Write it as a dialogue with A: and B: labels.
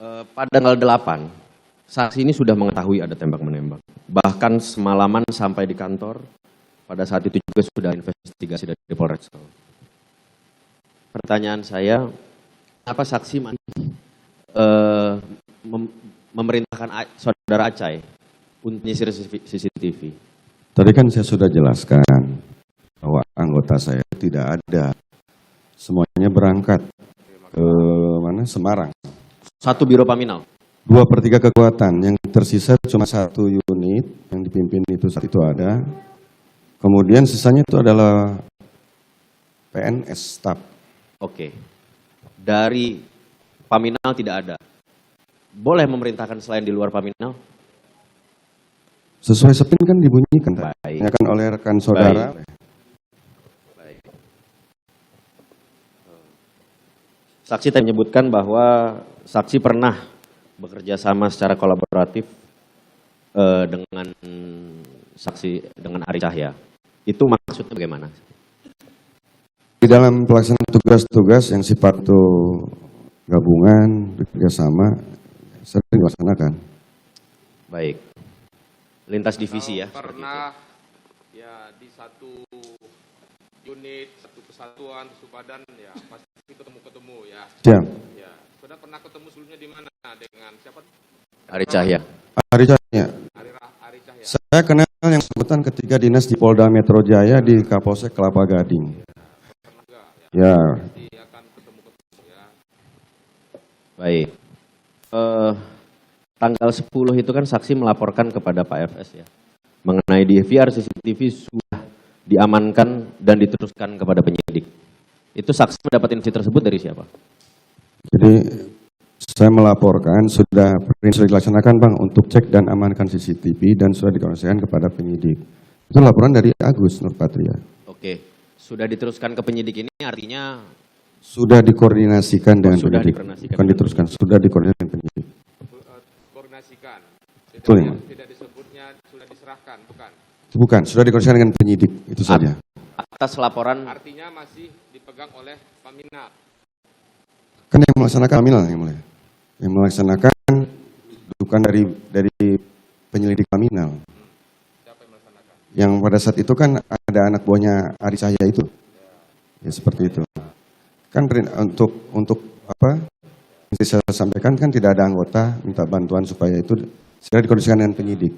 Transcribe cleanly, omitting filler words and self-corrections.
A: Pada tanggal 8, saksi ini sudah mengetahui ada tembak-menembak. Bahkan semalaman sampai di kantor, pada saat itu juga sudah investigasi dari Polres. Pertanyaan saya, kenapa saksi memerintahkan saudara Acai untuk menyisir CCTV?
B: Tadi kan saya sudah jelaskan bahwa anggota saya tidak ada. Semuanya berangkat ke mana? Semarang.
A: Satu biro Paminal?
B: 2/3 kekuatan, yang tersisa cuma 1 unit yang dipimpin itu saat itu ada. Kemudian sisanya itu adalah PNS staff.
A: Oke. Dari Paminal tidak ada. Boleh memerintahkan selain di luar Paminal?
B: Sesuai sepin kan dibunyikan.
A: Baik.
B: Tanyakan oleh rekan saudara.
A: Baik. Saksi tadi menyebutkan bahwa saksi pernah bekerja sama secara kolaboratif dengan Ari Cahya. Itu maksudnya bagaimana?
B: Di dalam pelaksanaan tugas-tugas yang sifat itu gabungan, bekerjasama, sering dilaksanakan.
A: Baik. Lintas divisi ya?
C: Pernah ya di satu unit, satu kesatuan, satu badan ya pasti ketemu ya.
B: Siap.
C: Ya. Sudah pernah ketemu sebelumnya di mana dengan siapa?
A: Ari Cahya.
B: Ari Cahya.
C: Ari Cahya.
B: Saya kenal yang sebutan ketika dinas di Polda Metro Jaya di Kapolsek Kelapa Gading. Ya.
C: Pasti akan ketemu ya.
A: Baik. Tanggal 10 itu kan saksi melaporkan kepada Pak FS ya. Mengenai DVR CCTV sudah diamankan dan diteruskan kepada penyidik. Itu saksi mendapat informasi tersebut dari siapa?
B: Jadi saya melaporkan sudah dilaksanakan Bang untuk cek dan amankan CCTV dan sudah dikomunikasikan kepada penyidik. Itu laporan dari Agus Nurpatria.
A: Oke, sudah diteruskan ke penyidik ini artinya
B: sudah dikoordinasikan dengan
A: sudah
B: penyidik. Bukan diteruskan, sudah dikoordinasikan dengan penyidik.
C: Koordinasikan.
B: Betul ya.
C: Tidak disebutnya sudah diserahkan, bukan?
B: Bukan, sudah dikoordinasikan dengan penyidik, itu saja.
A: Atas laporan
C: artinya masih dipegang oleh Paminal.
B: Kan yang melaksanakan Paminal yang mulai. Yang melaksanakan bukan dari penyelidik Paminal.
C: Siapa yang melaksanakan?
B: Yang pada saat itu kan ada anak buahnya Ari Cahya itu. Ya seperti itu. Kan untuk apa? Yang saya sampaikan kan tidak ada anggota minta bantuan supaya itu sudah dikoordinasikan dengan penyidik.